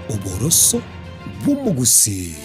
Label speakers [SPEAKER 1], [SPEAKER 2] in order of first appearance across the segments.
[SPEAKER 1] Uboroso bw'umugusi.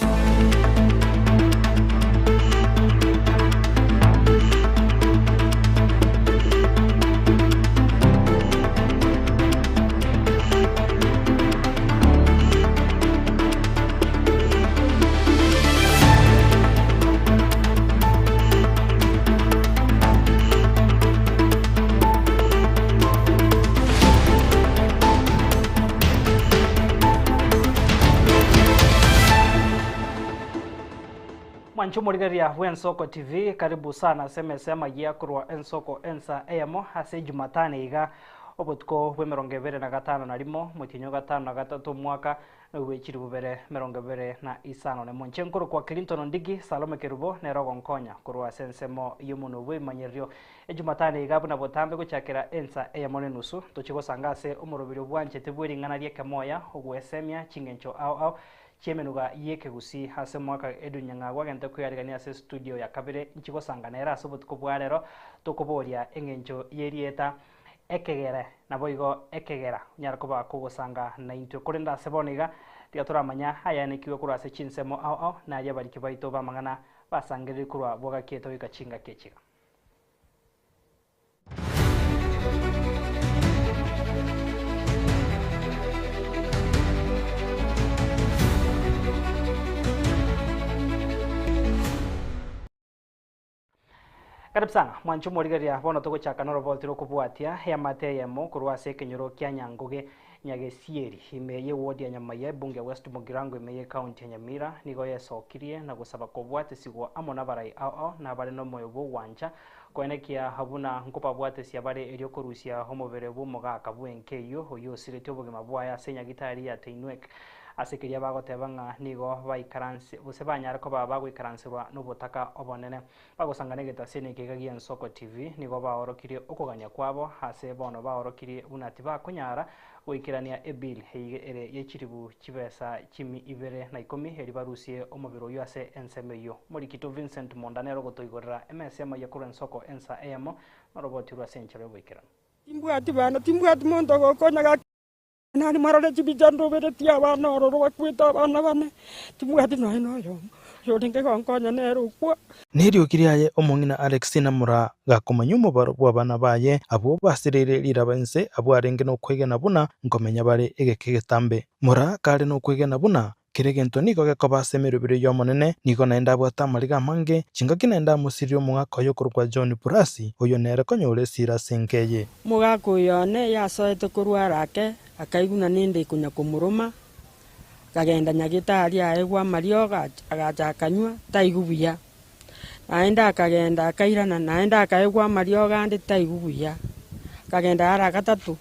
[SPEAKER 2] Mwanchumurigaria wa Ensoko TV, karibu sana sema ya kurwa Ensoko ensa eyamo hase Jumatane iga obutko bwe 25 na limo mutinyo 5 na 3 mwaka wechiri bubere 25 na monchenkuru kwa Clinton Ndigi Salome Kerubo ne rogonkonya kurwa sensemo yomuno bwe manyerio Jumatane iga buna botambe guchakira ensa eyamo ne nusu tochigo sangase umurubiri bwanche tebweri ngana rie kemoya ogwesemia chingencho au Chemenuga yeke gusi hase mwaka edunyanga gwagente kuyarigania se studio ya kabire nchigo sanganera sobut kubwarero tokoboria engencho yerieta ekegere naboigo ekegera nyara kuba kugusanga na into kurinda seboniga tiaturamanya haya nikiwe kurase chinsemo au na yabari kibaito bamangana basangire kurwa boga keto ikachinga kechiga. Karibu sana mwanchumurigaria bono tuguchaka no robotiro kubwatia ya mateyemo kurwa se kenyoro kya Nyanguge Nyagesieri imeye wodi ya Nyamaye bunge West Mugirango imeye county ya Nyamira nigo yesokirie na gusaba kubwate sigwa amona barai au na bare no moyo wanja kwenekia habuna nkupa bwate sia bare elio kurusia homobere bumoga kabwenkeyo oyo siretyo bugema bwaya senya gitari ya Teinwek asekiria bagotebanga nigo baikaranse busebanyara ko bagwikaransirwa n'ubutaka obonene bagusangane getasene kegagia Ensoko TV nigo baorokirie okuganya kwabo hase bono baorokirie bunati bakunyara wikirania ebil ere yechiribu chibesa chimi ibere na 10 eri barusie omubiro yase ensemeyo Morikito Vincent Mondanero gotoigorera MSM ya kuru Ensoko ensa emo noroboti rwa senchero wikirana
[SPEAKER 3] timbwati mondo gokonyaga nani marole chibijando beretia bana ororo kwita bana bane timwati no yo ndenge konkonya nero kwa
[SPEAKER 4] nirio kiriaye omongina Alexina Mura gakomanyumo barwa bana baye abo basirire lirabense abo arenge no kwegena buna ngomenya bare egekegetambe Mura kale no kwegena buna kiregento niko gekobasemero bire yo monene niko naenda bwata maliga mange chinga kinenda musirio mugako yo kurwa John Purasi oyo nere konyore sira senkeye
[SPEAKER 3] mugako yone yasoete kurwa rake akaiguna ninde kunya kumuruma kagenda nyagitari aegwa marioga agacha kanywa taigubuya naenda akagenda akairana naenda akaegwa marioga ndi taigubuya kagenda ara gatatu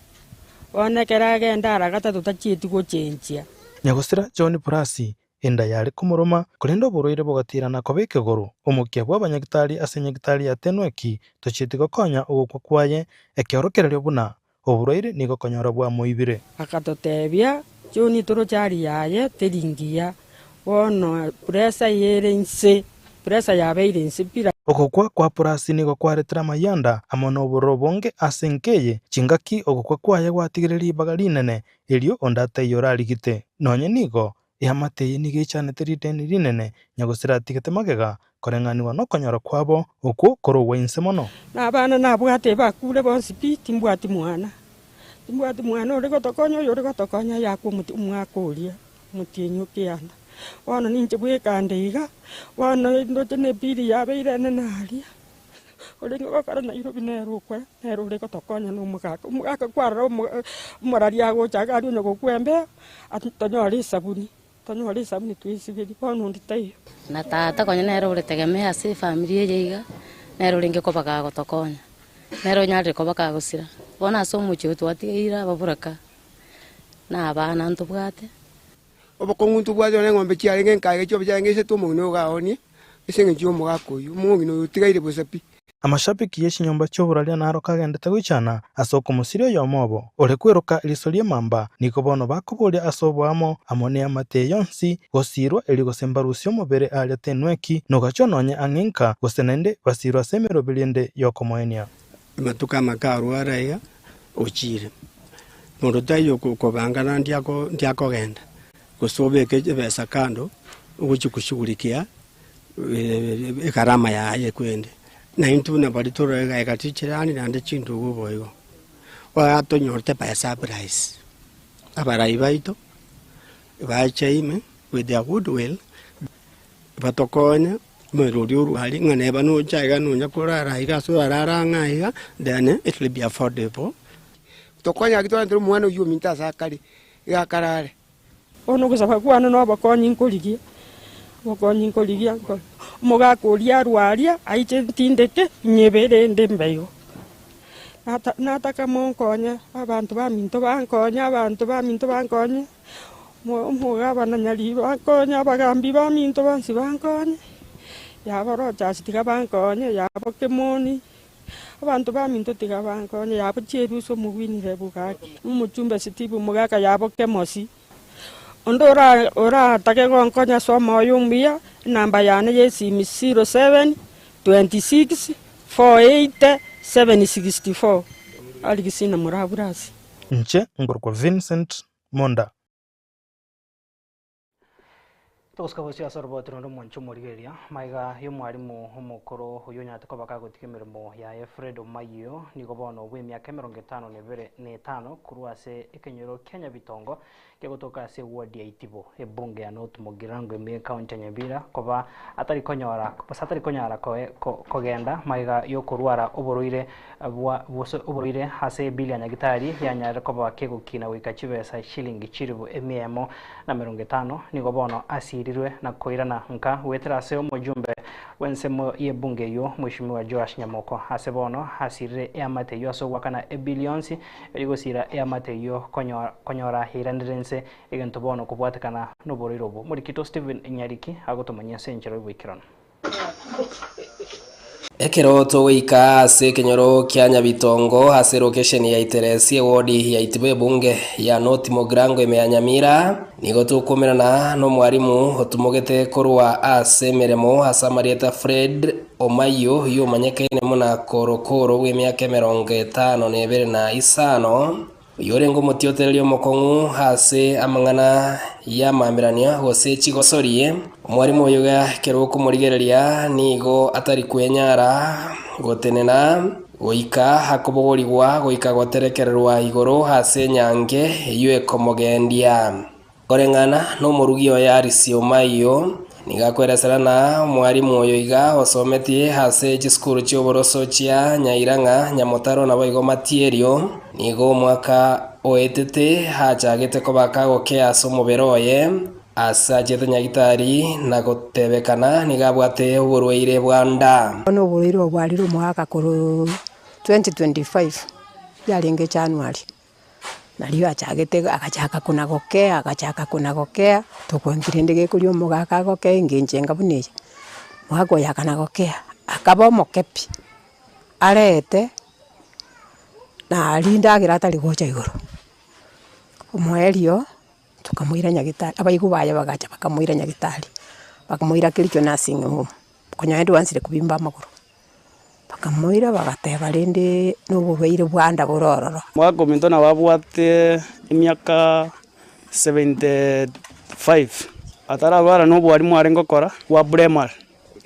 [SPEAKER 3] onekera agenda ara gatatu tachieti gochenjia
[SPEAKER 4] nyagusira John Purasi enda yari kumuruma kurendo buroire bogatirana kobeke goro omukia bwa banyagitari asenyagitari ya Tenweki tochieti gokonya ogukwa kwaye ekeorokerero buna oburoire nigo konyora bwa moibire
[SPEAKER 3] akatotebia Joni toro chari yaye teringia wono presa yerense presa yabeire pira
[SPEAKER 4] okokwa kwa Purasi nigo kwaretera mayanda amono borobonge asenkeye chingaki okokwa kwaye gwatigireri bagarinene elio ondata yorarigite nonye nigo yamateye nigechane teriteni rinene nyagusira tigete magega koreng'aniwa no konyora kwabo okwo korowe insemono
[SPEAKER 3] na bana nabwate bakure bonsi piti mbwati mwana uri gotokonya yakwo umwakuria mutinyu kiana wana ninje bwekandeiga wana ndote ne piri yabeire nenaria uri ngokara na irobi nerukwe nero uri gotokonya no mugaka kwara umuraria gochaga ari nyo kwembe atonyori sabuni twisibiri kono nditayo
[SPEAKER 5] na tata konya nero uri tegemea se familia yeiga nero uri ngekobaka gotokonya nero nyari kobaka gusira bona so mucho twatiira baburaka na abana ntubwate
[SPEAKER 6] obokonguntu bwate ne ngombe chiari ngenkaige cyo byangese tumugino gaoni esenge cyo mugakoyo mugino utigaire bosapi
[SPEAKER 4] amashabiki yeshinyomba cyoburalia naro kagendete gwicana asoko musirio yomobo ore kweruka ilisolie mamba niko bono bakobolia asobwamo amone amate yonsi gosirwa eli gosembarusio mobere alia Tenweki nogacho nonye angenka gosenende basirwa semero biliende yokomoenia
[SPEAKER 6] matuka makaru araya ochire mondo tayo ko bangana ndiako genda kusobeke pesa kando kushughulikia gharama ya kwende na intu na bali toro ga katichirani na ndichindu guboyo wa atonyorte pesa price abarai baito bachaime with their goodwill batokonya meruriuru hali ngane banu chaiga nunya kurara iga so rara ngaiga then it will be affordable tokonya kitwa ndiro mwana uyu minta sakari iga karare
[SPEAKER 3] ono gusaba kwana no bakonyi nkoligia mugakuria arwaria aiche tindeke nyebere ndembeigo nataka monkonya abantu baminto bankonya mugabana nyari bankonya bagambi baminto bansi bankonya yabo rochas tiga bankonya yabo kemoni abantu baminto tiga bankonya yabo cheruso mugwinire bugaki umuchumbe sitibu mugaka yabo kemosi ondora ora take gonkonya somo yumbia namba yane yesimi 07 26 48 764 aligisina muraburasi
[SPEAKER 4] nche ngorko Vincent Monda
[SPEAKER 2] Toska bosia sorbotro ndo moncho morigeria maiga yo mwarimu umukoro uyonyate ko bakagotika mirimo ya Efred Omayo niko bono w'imyaka 55 kuruase ikenyero Kenya bitongo kegotoka se ward ya Itibo ebunge ya North Mugirango eme county Nyabira koba atari konyora kogenda maiga yo kurwara oboruire oboruire hase bilia nyagitari yanyare koba kegukina wikachibesa shilingi chiribu ememo na 50 niko bono asirirwe na koirana nka weterase omujumbe wensemo yebunge yo mheshimiwa Joash Nyamoko hasebono hasirire yamate yo so wakana ebillions erigosira yamate yo konyora hirandirense egento bono kubwatakana no borirobo murikito Steven Nyariki agotomanya senchero ibwikirano
[SPEAKER 7] Ekeroto wika se kenyoro kya Nyabitongo hase location ya Iteresi wodi ya Itibe bunge ya North Mugirango eme ya Nyamira nigo tukumirana no mwarimu otumogete korwa ase meremo hasa Marieta Fred Omayo yo manyekene muna korokoro w'emyaka 52 yorengo mutiotelio mokongu hase amangana ya mamirania hose chigosorie mwarimu yoga keroko murigereria nigo atari kwenyara gotenena goika hakobogoligwa goika goterekererwa igoro hase nyange yue komogendia korengana no murugio ya Arisi Omayo nigakwereserana mwarimu oyo iga osometie hase chiskuru cyoboroso cia Nyairanga Nyamotaro na boigo matierio nigo mwaka oetete hachagete ko bakagokea somoberoye asa jete nyagitari na gotebekana nigabwate uburweire bwanda
[SPEAKER 8] ono uburweire bwaliro mwaka kuru 2025 yalinge January naliyo akachaka kunagokea tukwangire ndege kulyo mugaka gokea nginjenga buneje mwako yakanagokea akaba mokepi arete na linda agira atari gocha igoro umwerio tukamwira nyagitari abayigu baya bagacha bakamwira nyagitari bakamwira kilicho nursing home konyaendo wansire kubimba amaguru bakamwira bagateba rende n'ububeire bwanda borororo
[SPEAKER 9] mwako mintona babwate imyaka 75 atarabara no bwari mwarengo kora wa Bremal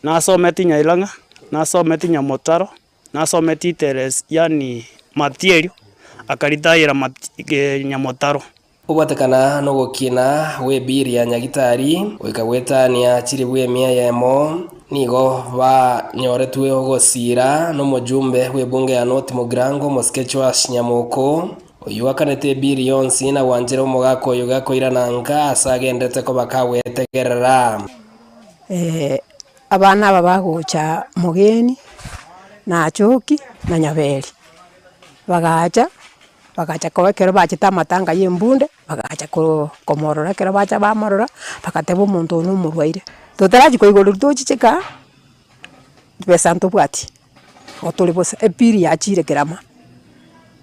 [SPEAKER 9] nasometi Nyairanga nasometi Nyamotaro nasometi Teres yani Matierio akaritayira Nyamotaro
[SPEAKER 7] ubwatekana no gukina webiria nyagitari wikagwetania chiribwe mia yemo nigo ba nyoretwe ogosira no mujumbe webunge ya North Mugirango Joash Nyamoko uyu akanete billions na wanjira umugako yugako irananga asagendete ko bakawetegerera
[SPEAKER 8] abana babagucha mugeni na choki na Nyaberi bagacha kowekero bachita matanga yembunde bagacha komorora kero bacha bamorora bakateba umuntu n'umurwaire totaraji ko igoro tuchicheka pesa ntobwati otole bosa epiri yachire kerama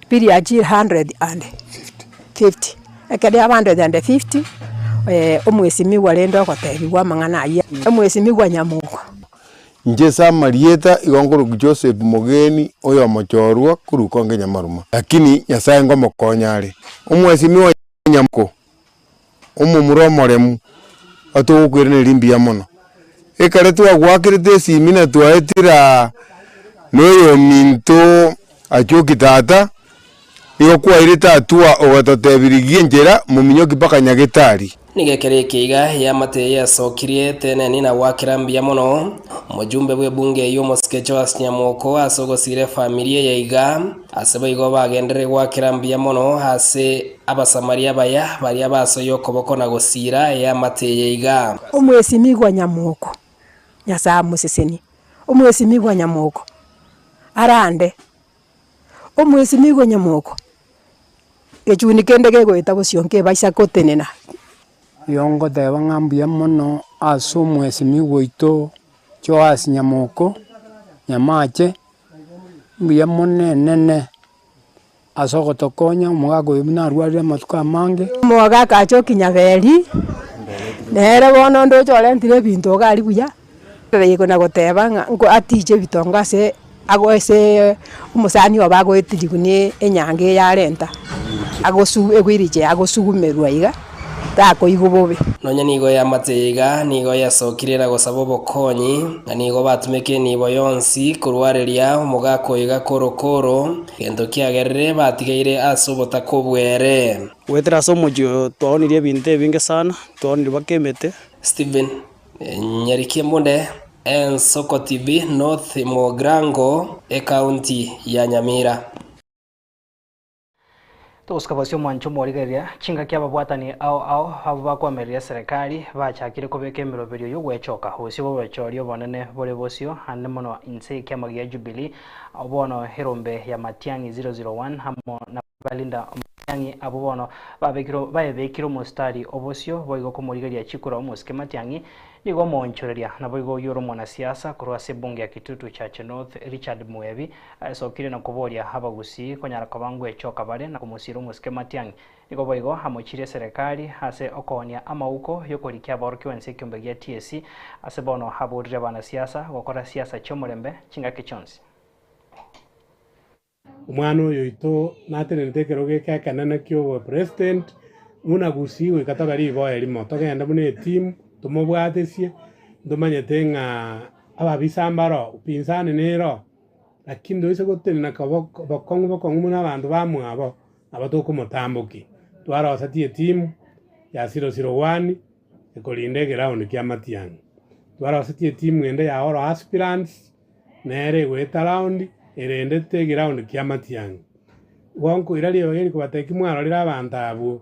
[SPEAKER 8] piri yachire 150 ekede 150 omwesi migwa rendo gotebiwa mangana ya omwesi migwa Nyamuko
[SPEAKER 10] Njesa Marieta igongoro Joseph Mugeni oyo mochorwa kurukonge Nyamaruma lakini Nyasaye ngomokonyare omwesi miwa Nyamuko omomura omoremu atogokwirana rimbia mono ekare twagwakirite simina twaetira noyo minto achoki tata iyo kwairita atua ogatotebirigie njera muminyoki paka Nyagetari
[SPEAKER 7] nigekere kiga ya mate ya sokirie tene nina wakirambia mono mujumbe bwe bunge yo mosikecho asnyamoko asogosire familia ya iga aseba igo bagendere wakirambia mono hase abasamaria baya bari abaso yokoboko na gosira ya mate ya iga
[SPEAKER 8] omwesi migwa nyamoko nyasa museseni omwesi migwa nyamoko arande omwesi migwa nyamoko echuni kende gegwita busionke baisa kotenena
[SPEAKER 11] yongo teba ngambia mono aso mwesi migwito cho asinyamoko nyamache mbia monene asoko tokonya mugago ibuna rwari matuka mange
[SPEAKER 8] muga kacho kinyabeli nere bono ndo chole ntire bintu gali buya bego na goteba ngo atije bitonga se agwese umusani wabago etirigune enyange ya renta agosu egwirije agosugumerwa iga tako igubobe
[SPEAKER 7] nonya nigo ya mateiga nigo ya sokirira gosaba bokonyi na nigo batumeke nibo yonsi kurwareria umugako iga korokoro gento kiagerere batigeire asobota kobwere
[SPEAKER 9] wetera somojo twonirie binte binge sana twonire bakemete
[SPEAKER 7] Steven Nyarikie Munde Ensoko TV North Mogrango county ya Nyamira
[SPEAKER 2] tuskabasyo mwancho morigeria chinga kya babwatani au habo bakwameria serikali bachakire kobeka emiroberio yo gwechoka hosyo bobechorio bonene bore bosyo hande mono inse kya magia Jubilee abono Herombe ya Matiangi 001 hamo na Balinda Matiangi abo bono babekiro mustari obosyo boigo komorigeria chikura omuske Matiangi nigo monchoreria na boigo yoro mwana siasa kurwa sebunge ya Kitutu Church North Richard Muebi sokire na koboria habagusi konyara kabangu echoka bare na kumusiro muske Matiangi nigo boigo hamochire serikali hase okonia amauko yokorikia borki wense kyombegia TSC ase bono haburire bana siasa gokora siasa chomorembe chinga kichonsi
[SPEAKER 12] umwana oyo ito natenete keroge kya kanana kyo president muna gusiwe katabari bo elimo togenda mune team tumobwatesie ndomanyete nga ababisambaro upinsane nero lakini ndoise gotena bakongo muna abantu bamwabo abatoko mutambuki twarasatie team ya 001 ekolinde ground kya Matiangi twarasatie team ngende ya oro aspirants nere weta round erendete ground kya Matiangi wonko irali bageri kubateki mwaro lira abantu abo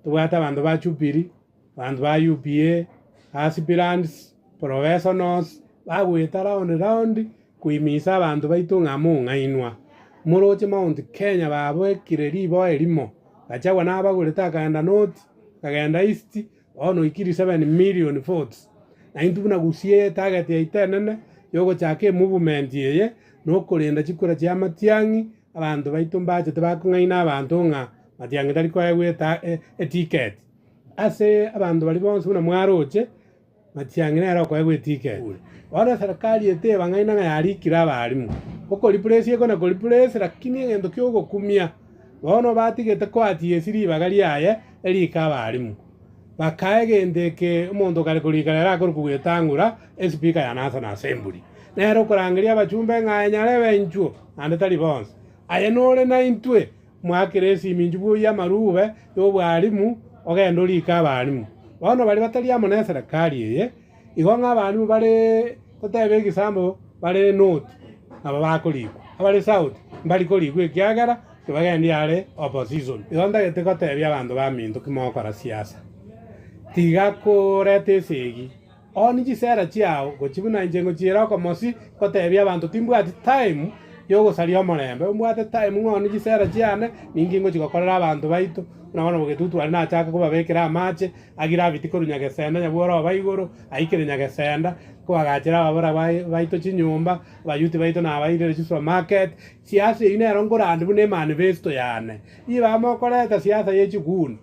[SPEAKER 12] tubata abantu ba Chupiri abantu ba UPA aspirants professionals bagweta round kuimisa abantu baitunga munga inwa muroche Mount Kenya babo kireri bo elimo gachagwa nabagureta kagenda north kagenda east ono ikiri 7 million votes na intubuna gusie target ya itenene yogo chake movement yeye no kurinda chikura cha Matiangi abantu baitumbaje tebakungaina abantu nga Matiangi tari kwa gweta ticket ase abantu bali bonse una mwaroche Matiangi nero kwa gweta ticket ora serikali ete bangaina nga yari kira balimu oko replace yeko na ko replace lakini ngendo kyogo kumia bono batigete ko atiesiri bagali aye eri ka balimu bakaegendeke umuntu kali kulikalera ko kugwetangura speaker ya National Assembly nero kurangiria abachumbe nganyare benchu ande tali bonse aye nore na intwe mwakiresi minjubu ya marube yo bwalimu ogendo lika balimu bono bali batali amone serikali ye igonga balimu bale kotebe gisambo bale north aba bakoliko abale south bali koliko ekiagara kibagenda yale opposition igonda gete kotebe abantu baminto kimokora siasa tiga korete segi oni gisera chiao gochibuna njengo chira komosi kotebe abantu timbu at time yogo salia morembe umwate time ngoni gisera chiane ningingo chigokorera abantu baito nabona bogetutu ari nachaka kubabekera amache agira biti korunyagesa nyaboro baigoro aikire nyagesenda ko agachira babora baito chinyumba bayuti baito na baire chi supermarket siasa ine arongora andu bune manifesto yane iba mokoreta siasa ye chiguni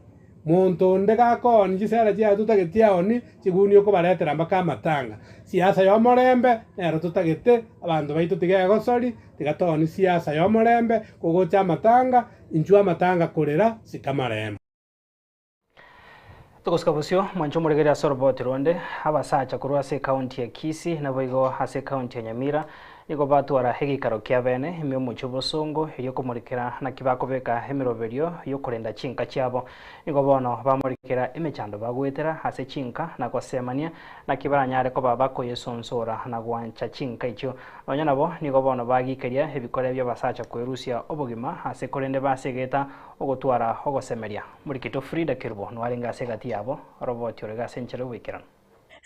[SPEAKER 12] muntu ndega kon gisera chia tutagetia oni chiguni yoko baretera mbaka matanga siasa yo morembe ero tutagete abantu baito tigego gosori tigatoni siasa yo morembe kugocha matanga injua matanga korera sikamarembe
[SPEAKER 2] Tukuska busyo mwancho muregeria soroboti ronde abasacha kurwa se county ya Kisii na boigo hase county ya Nyamira niko batwara hegikaro kya bene imwe mucho bosongo iyo kumurikira na kibakobeka hemiroberio yo kurenda chinka cyabo niko bono bamurikira imechando bagwetera hase chinka na kosemania na kibaranyare ko babako yesonsora na gwancha chinka icho onya nabo niko bono bagikeria ebikore byo basacha kwerusia obugima hase korende basegeta ogotwara ogosemeria murikito Frida Kirbo nwarenga segati yabo roboti orega senchere wikirana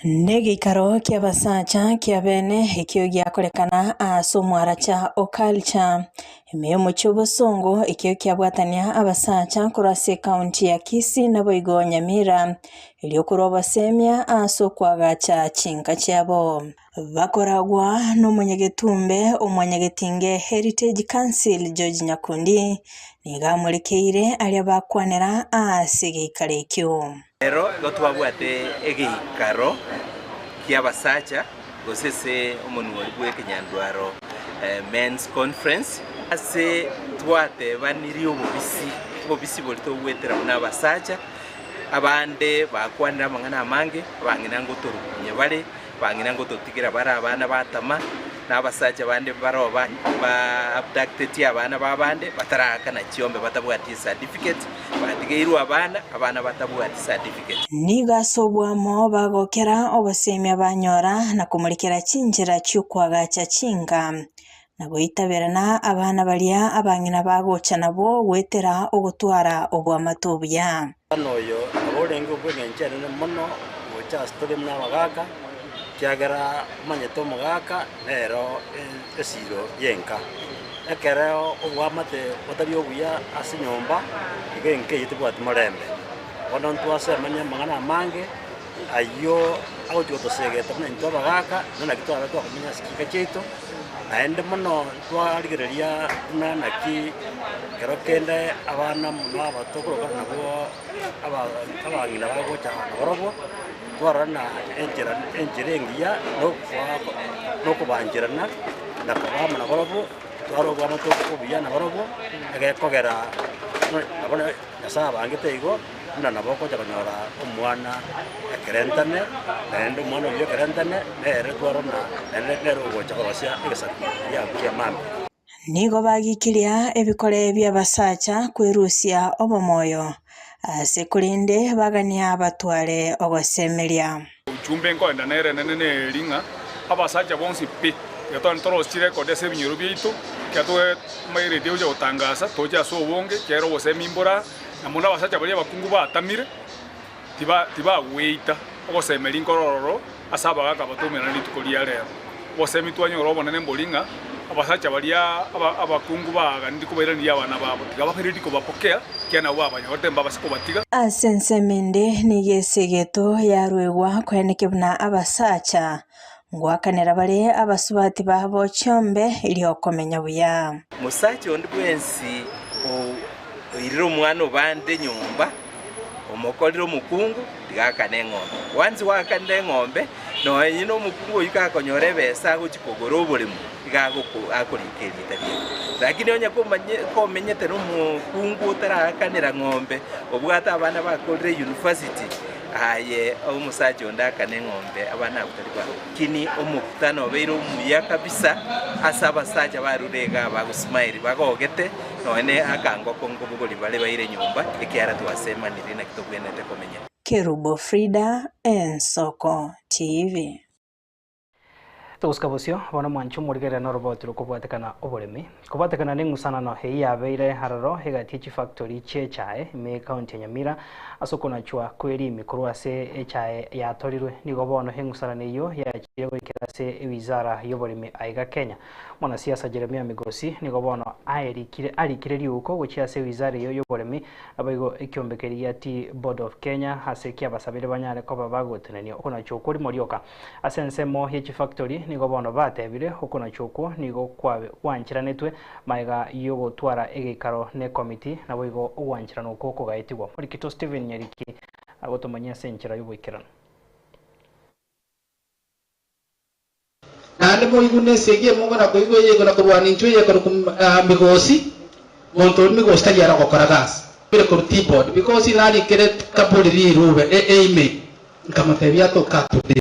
[SPEAKER 13] Negikaro kia basacha kia bene ikio giakorekana asomwara cha oculture imeo muchubo songo ikio kia bwatania abasacha kurase county ya Kisii na boigo Nyamira iliokuro basemia aso kwagacha chinka cyabo bakoragwa n'umunyegetumbe umunyegetinge Heritage Council George Nyakundi nigamurikeire aria bakwanera asigikare ikyo
[SPEAKER 14] Ero gotwabwate egikaro kia basacha gosese omunwori bwe Kenyandwaro men's conference ase twate baniri obubisi bolito gwetera na basacha abande bakwanira mangana amange bangina ngotorukunye bare bangina ngototigira bara abana batama n'abasacha bande baroba ba abducted abana babande bataraka na chiombe batabwati certificate batigirwa abana batabwati certificate
[SPEAKER 13] nigasobwamo bagokera obasemya banyora na kumurikira cinjira cyukwaga cha cinga na goitaberana abana balia abangina bagocha nabo gwetera ogutwara obwa matubya
[SPEAKER 15] anoyo aborengo bwengenjere mono gocha story mna bagaka kiagera manyeto mugaka nero esiro yenka ekereo obwamate batario buya asinyomba igenke yitibwati marembe ono ntwase manya mangana mange ayo audio tosegeta mna ntwa bagaka nona kitwara twa kumenya sikika cheito aende mono twarigereria na naki kero kende abana mwa batokoro kana bo abangina bagocha borobo twarana enjirengia no kubanjirana na kabama na borobo twaroga matoko biyana borobo egekogera abone nasaba angiteigo na naboko cyakanyora omwana ekerentane nende umwana uyo kerentane nere twarona nere ugocha korosya igasatu ya kiamama
[SPEAKER 13] nigo bagikiria ebikore bya basacha kwerusia obomoyo ase kulinde bagania batware ogosemeria
[SPEAKER 16] uchumbe nkoenda nere nene ringa abasacha bonsi pi yaton torosire kodese binyuru bitu kyatwe maire dio jo tangasa toja so bonge kero gosemimbora namuna basacha bali bakungu batamire tiba weita ogosemeri nkororo asaba gaka batumira nitukolia lero gosemitwanyo robo nene mbolinga abasacha bali abakungu baga ndikubera ndi abana babo tigabakiridi ko bapokea kiana baba nyote mbabasiko batiga
[SPEAKER 13] asensemende nigesegeto yarwegwa kwenekebuna abasacha ngwakanera bali abasubati babo cyombe iliyo komenya buya
[SPEAKER 14] musacha ondi bwensi iriro mwana bande nyumba omokoliro mukungu digakane ng'ombe wanzi wakande ng'ombe no yino mukungu yikakonyore besa guchikogoro bulimo igaguko akorikeria lakini onya komenyete no mukungu utarakanira ng'ombe obwata abana bakorire university aye omusacha ondakane ng'ombe abana kutarikwa kini omukutano beiro muya kabisa asaba sacha barurega bagusmile bagogete none akango kongo bugoli bale baire nyumba ikiara twasema nirina kitobwenete komenya
[SPEAKER 13] Kerubo Frida Ensoko TV
[SPEAKER 2] Tuguska busyo bona mwancho murigere no robot rukubwatekana oboremi kubwatekana ningusana no heya beire hararo hegati factory chechae me county Nyamira asokona chwa kweri mikuru ase echae ya torirwe nigo bono hengusana niyo ya chego ikirase wizara yoboremi aiga Kenya mwana siasa Jeremia Migosi nigo bono arikire riuko guchiase wizara yoboremi abayigo ikyombekeria ati Board of Kenya hase kya basabire banyare ko bagotenenio okona chwo kuri morioka asensemo hechi factory nigo bono batebire okona choko nigo kwabe wanchiranetwe maiga yogo twara egekaro ne committee nabo igo wanchirano koko gaetigwa muri kito Steven Nyariki agotomanya senchira yubwikirana
[SPEAKER 17] nande mo igune segie mo na koigo ye na kurwani nchwe ye ko Migosi monto Migosi tayara ko karagas bile ko T-board because inali kere kapoli ri rube email kama tebia to katude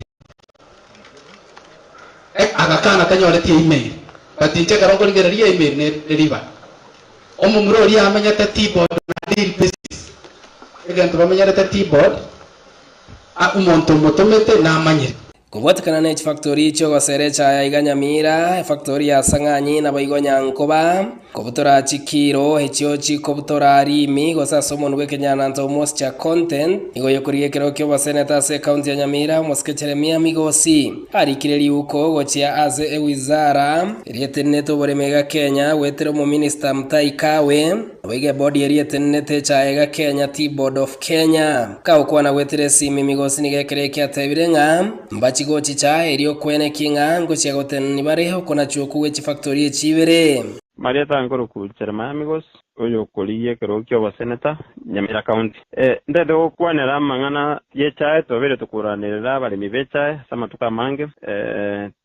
[SPEAKER 17] agakana kanyore ti email but inche karongo ligera ri email ne riba omumuro ri amenya ta T-board na deal basis egento bamenya ta T-board umuntu mutomete na amanyire
[SPEAKER 7] Kubotekana na factory cyo goserecha ya iganyamira factory ya Sang'anyi na Baigonya Nkoba kobutora chikiro hechio chikobutora arimi gosasomo nwe Kenyana ntomos cha content igoye kuriye kero kyo baseneta se county ya Nyamira moskecheremia migosi arikireri uko gochia aze wizara rieteneto boremega Kenya wetero mu minister Mutaikawe wege body rietenete cha ega Kenya T-Board of Kenya kaukwa na wetere simi migosi nigekere kya tebirenga mbachigo chicha erio kwene kinga ngochia gotenni bareho kona chukuwe chi factory chibere
[SPEAKER 18] Maria Tangoro kucherema amigos oyo koliye kero kyo baseneta Nyamira county ndede okwanera mangana yechae tobere tukuranira bali mibechae sama tukamange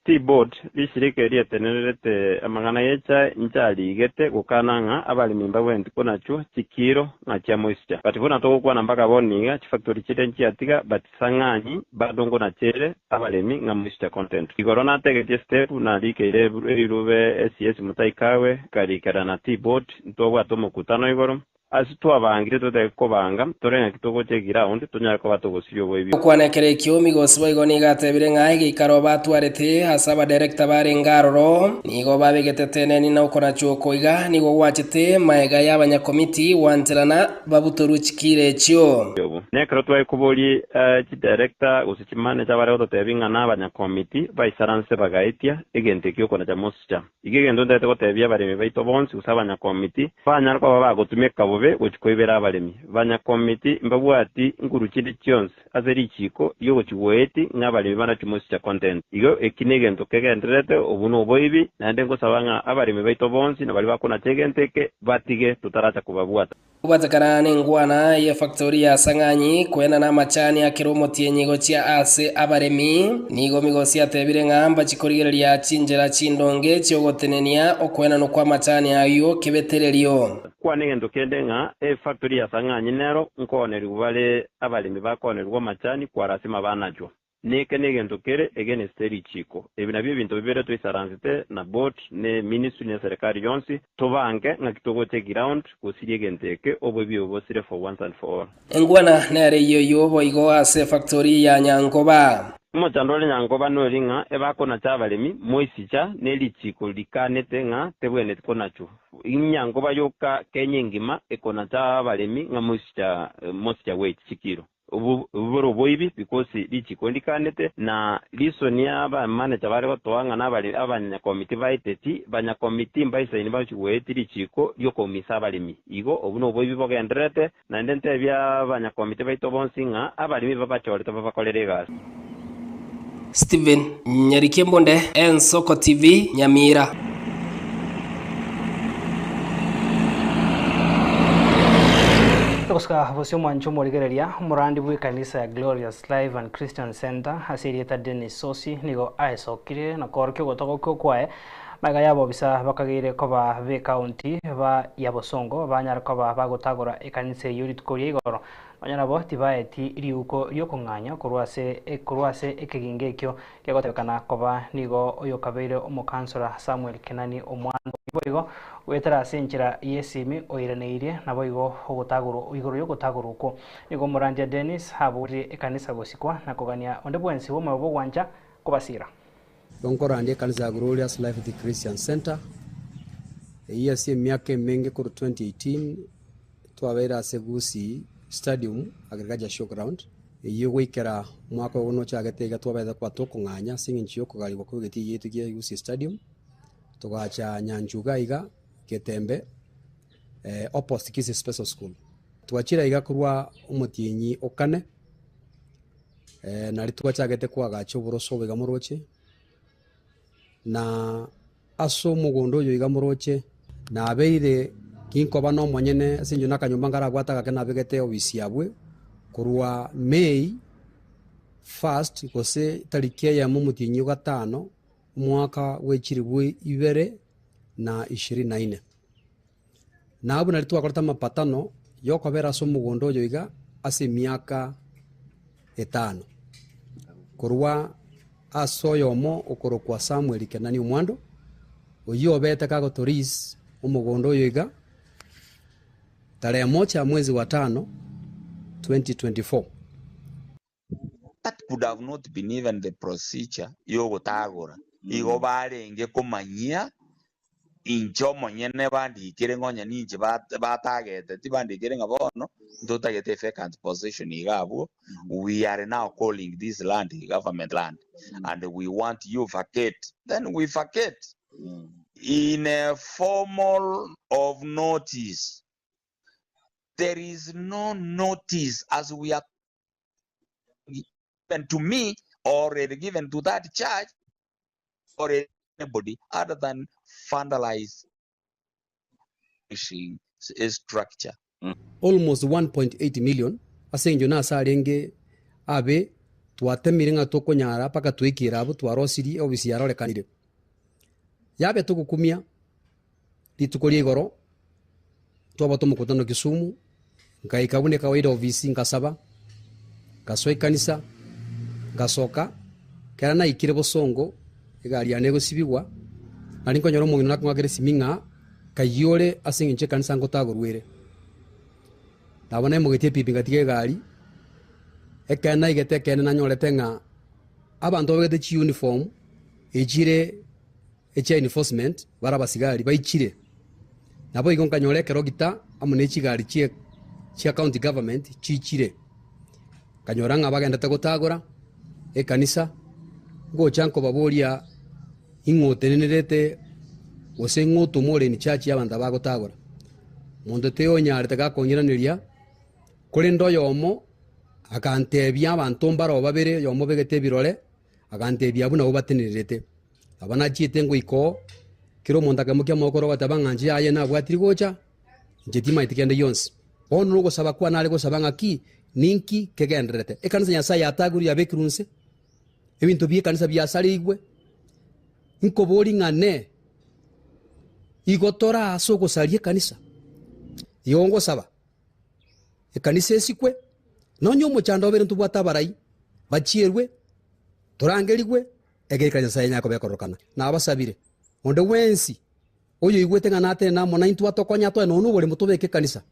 [SPEAKER 18] T-board bishirike rietenerete amangana yechae nchali igete gukananga abali mimba wendi konacho chikiro na cha moisture but bona tokwana mpaka boniga chi factory chite nchiatiga but Sang'anyi badongo na chere abali mi nga moisture content igorona tege step na likere rube SCS Mutaikawe kari na T-board ntobwa mukutano igoro asitu abangire tote kobanga torenya kitogo che ground tonya ko batogosiyo boibi
[SPEAKER 7] kwanekere kyomi gosibo igoni gatebire ngai gikaro batwarete hasaba director bare ngaroro nigo babegetete ni na ukora chuko iga nigo wachite maega yabanya committee wanterana babutoruchikire cyo
[SPEAKER 18] nekro twa ikuboli chi director usichimane cha bare totebinga na abanya committee baisaranse bagaitia egente kyo kona cha moscha igegendo ndete kotebia bare mebaito bonsi usabanya committee fanya ko baba gotumeka bobe uchikoibera abalemi banya committee mbabwati nguruchide chionse azeri chiko yogo chiweti ngabalemi bana chimosi cha content igo ekinegento kegenderete obuno boibi nande ngosabanga abalemi baito bonsi na bali bakona tegenteke batige tutaracha kubabwata ubatakana nengwana ya factory ya Sang'anyi kwena na machani ya kiromo tienyigo chia ase abaremi nigo migosi atebire ngamba chikorigereria chinjera chindonge chiogotenenia okwena no kwa machani ayo kebeterelio kwa negento kendenga factory ya Sang'anyi nero nkoneri ubale abalemi bakonerwa machani kwa rasima banacho neke negento kere egene steri chiko ebinabyo bintu bibere twisaranzite na bot ne ministry ne serikali yonsi tobange ngakitogo te ground kusiri genteke obobyo bosire for once and for all engwana nere yoyo boigo ase factory ya Nyankoba Mochandole Nyankoba no ringa ebakona chabalemi moisicha neli chiko likanete nga tebwene konacho Nyankoba yoka kenyengima ekona chabalemi nga moisicha weight chikiro uburo boibi because lichiko likanete na lisonia aba manager bare gotwanga nabali abanya committee baiteti banya committee mbaisa ni bachi weight lichiko yokomisa abalemi igo obuno boibi bogendrete na ndente bya banya committee baito bonsinga abalemi babachoreta babakolere gas Steven Nyarikembonde Ensoko TV Nyamira
[SPEAKER 2] Toska bosio mwancho morigereria murandi bwi kanisa ya Glorious Life and Christian Center asirieta Dennis Sosi nigo aisokire na korkyo gotoko kwae maga yabo bisa bakagire koba be county ba yabosongo banyar koba bagotagora ekanise unit korie igoro banyana bo tibaeti riuko yokonganya kurwase ekeginge kyo kegotekana koba nigo oyo kabeire omukansora Samuel Kenani omwana boigo wetara senchira yesimi oireneire nabo igo ogotagoro igoro yogotagoro uko nigo Muranja Dennis haburi ekanisa gosikwa nakogania onde bwensi wo mabo gwanja kobasira
[SPEAKER 19] Donkorandi kanisa ya Glorious Life the Christian Center yasi miaka mingi kuru 2018 twabera segusi stadium agriculture showground yigwikera mwaka uno chagatega twabeza kwa tokonganya singinchi yokugali bakugeti yetugiye yusi stadium tugacha Nyanjuga iga Ketembe opposite Kisi Special School twachira iga kurwa umutienyi okane nari twachagete kwa gacho buroso biga muroche na aso mugondo yo iga muroche na abeire kinkoba no monyene sinjo nakanyumba ngaragwataga kana begete obisi yabwe kurwa May 1st kose tarikia ya mumutinyi gatano mwaka wechiribwe 2024 na abu nalitwa korta mapatano yokobera ase omogondo oyo iga ase emiaka 5 korwa ase oyomo okorokwa Samuel Kenani Omwando oyo obete kagotoris omogondo oyo iga tarehe 1 mwezi wa 5 2024.
[SPEAKER 20] That could have not been even the procedure yogotagora igo barenge komanyia incho monyene bandikire ngonya ninje batagete tibandikire ngabono ndotagete vacant position igabo. We are now calling this land government land and we want you vacate, then we vacate in a formal of notice. There is no notice as we are given to me or given to that church or anybody other than vandalize structure.
[SPEAKER 19] Almost 1.8 million asenjo na sarenge abe twatemire nga tokonyara paka twikira abo twarosiri obisi yarorekanire yabe tugukumia litukorie igoro twaba tumukutano Kisumu nkaikabune kawaida obisi nkasaba gasoi kanisa gasoka kera na ikire bosongo igari ya nego sibigwa nari nkonyoro mu nako ngagere siminga kayore asinginche kanisa ngotagorwere nabona mugetie pipi ngatige gari ekana igete kene na nyorete nga abantu bagete chi uniform ejire echa enforcement barabasigari baichire nabo igonka nyoreke rogita amune chigari chia county government chichire kanyoranga bagenda tegotagora ekanisa gochanko baboria ingotenerete ose ngoto more ni church y'abantu bagotagora mundu teo nyare tegakonyiraniria kuri ndo yomo akantebya abantu mbaro babere yomo begete birore akantebya buna ubatenerete abana chite ngo iko kiro mondaga mukya mokoro batabanganje aye na bwatiri gocha njetima itikende yonse ono nugo saba kwa nale go sabanga ki ninki kegendrete ekanisa nyasaye ataguri abekirunse ebintu bye kanisa byasaligwe nkobori ngane igotora asoko salie kanisa yongo saba ekanisa esikwe nonyo muchando bere ntubwata barai bachierwe torangerigwe egerikanya sayenya ko bekorokana na abasabire onde wensi oyo igwete nganate na mona intu atokonya to no nubole mutubeke kanisa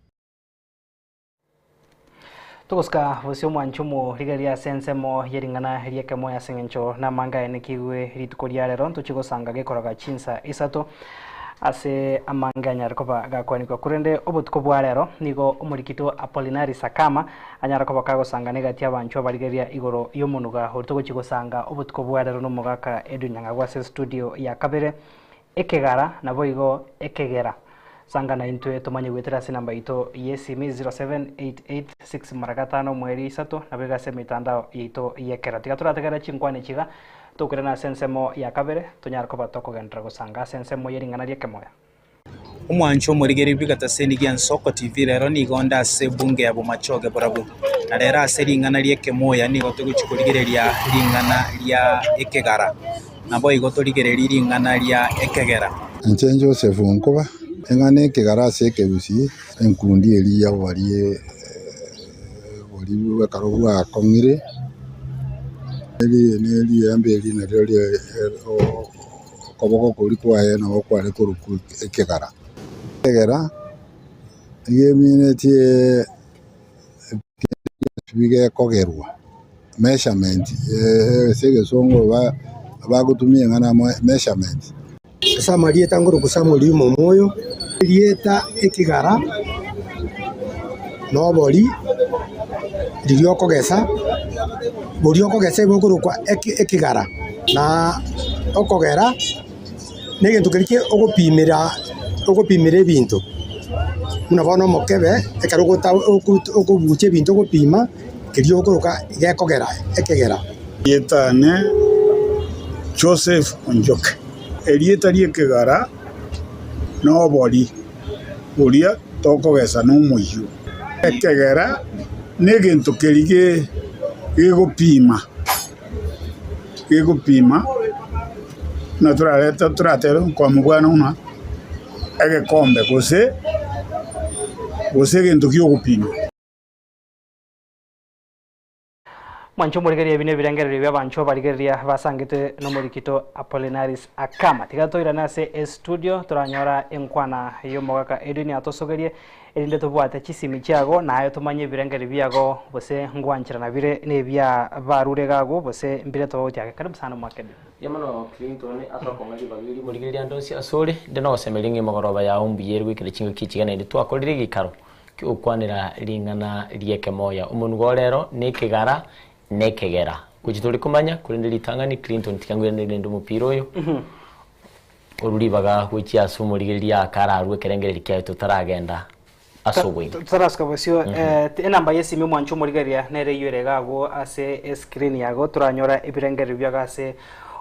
[SPEAKER 2] tugoska vosio mwanchumo rigeria sensemo yeringana rieke moya sengencho na manga enekiwe ritukoria rero ntuchigosanga gekoroga chinsa isato ase amanga nyarkoba gakwaniko kurende obutuko bwa rero nigo umurikito Apolinari Sakama anyarkoba kagosanga negatia bancho barigeria igoro yomunuga hortugo chigosanga obutuko bwa rero no mugaka edunyanga gwase studio ya Kabere ekegara nabo igo ekegera sanga na intwe tumanye gwetera sinamba ito yesimi 07886 maragatano mweri isato nabega se mitandao ito yekera tigaturategera chinkwane chiga tukirana sensemo ya Kabere tunyarko batoko gendra gusanga sensemo yeringana rieke moya
[SPEAKER 21] umwancho murigeri bigataseni gyan soko TV rero ni gonda se bunge ya bumachoge borabu na rero aseringana rieke moya ni goto guchikurigereria ringana ria ekegara nabo igoto rigereri ringana ria ekegera
[SPEAKER 22] Nche Joseph Nkoba engane ekegara se kebusi enkundi elia warie wali karobwa kongire eli ambeli na ryo koboko kuri kwaye no kware kuruku ekegara yemine tie bige kogerwa measurement sege songo bagutumia ngana measurement
[SPEAKER 23] sama lieta ngoro kusamo limo moyo lieta ekigara no boli lilioko gesa bogoro kwa ekigara na okogera nege tukirike ogopimira ebintu munabona mokebe ekarugota okobuche ebintu ogopima kirio okoroka gekogera ekegera
[SPEAKER 24] yetane Joseph Onjoke elieta liekegara no boli bolia tokogesa no moyo ekegera nege ntokerige gegopima na turatero kwa mubwana una egekombe gose gose egento giogupima.
[SPEAKER 2] Mwancho murigeria bine birengereri bya bancho barigeria basangite no murikito Apollinaris Akama tigatoire nase studio turanyora enkwana yo mogaka edini atosogerie erinde tubwate chisimi chiago nayo tumanye birengeri byago bose ngwanchira na bire ne bya barure gago bose mbire to tyake karibu sana mwakedi
[SPEAKER 1] yamano Clinton asokongali bagiri murigeria ndosi asore ndeno semelingi mogoroba ya umbiyeri wikire chingo kichigana ndi twakorire gikaro kyukwanira ringana rieke moya umuntu rero nikigara nekegera kujituri kumanya kurindira itangani Clinton tikangwira ndende mupiro yo ururibaga kuki asumurigeria akararwe kerengere kyayo tutaragenda asubwe
[SPEAKER 2] taraska basyo enamba yesimi mwancho murigeria nere yoregago ase screen yago turanyora ibirengere byagase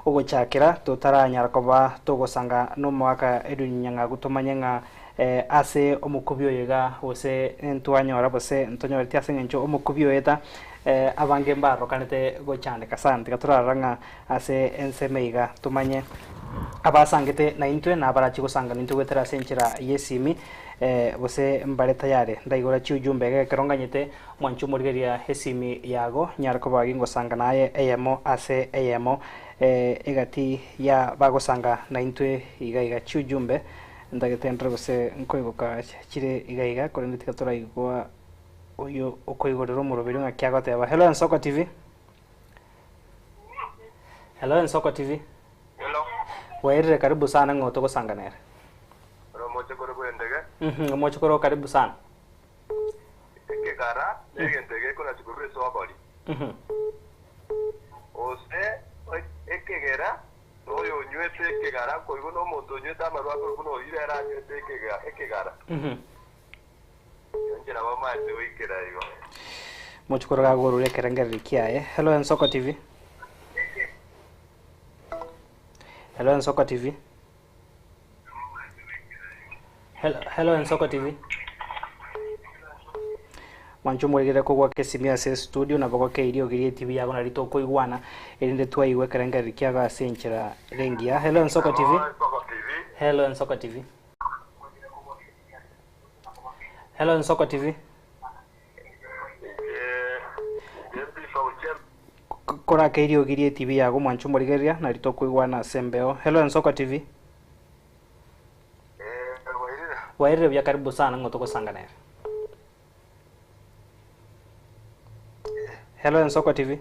[SPEAKER 2] ugochakira tutaranyara koba tugosanga no mwaka edunyanga gutomanyenga ase omukubyo yega ose ntwanyora bose ntonyora tiase ngencho omukubyo yeta abange mbaro kanete gochande kasante katuraranga ase ensemeiga tumanye abasangete na intwe na abarachi gusanga nintu gwetera senchira yesimi bose mbare tayare ndaigora cyujumbe ge keronganyete mwanchu murigeria hesimi yago nyarko bagi ngosanga naye eyemo ase eyemo egati ya bagosanga na intwe igaiga cyujumbe ndagetendra gose nkoigoka kire igaiga korendete katuraigwa oyo okoigorero murobero ngakyagateba. Hello Nsoko TV. Hello Nsoko TV.
[SPEAKER 3] Hello.
[SPEAKER 2] Waire karibu sana ngoto gosanganera.
[SPEAKER 3] Mochokoro kwendege.
[SPEAKER 2] Mochokoro karibu sana.
[SPEAKER 3] Ekegara negendege kuna chikuru sobali. Ose ekegera noyo nywete ekegara koigo no muntu nyweta marwa ko kuno irera nywete ekegara. Njira bamaze wikira yo.
[SPEAKER 2] Mochokoro gagorure kerengeri kiaye. Hello Nsoko TV. Hello Nsoko TV. Hello Nsoko TV. Mwancho mweregere kugwa kesimia se studio na bako ke irio girie TV yago na rito koigwana erinde twaiwe kerengeri kiaga senchira rengia. Hello Nsoko TV. Hello Nsoko TV. Hello Nsoko TV. Kora kairio girie TV yago mwancho murigeria na rito kuigwana sembeo. Hello Nsoko TV. Waire bya karibu sana ngotoko sanganera. Hello Nsoko TV.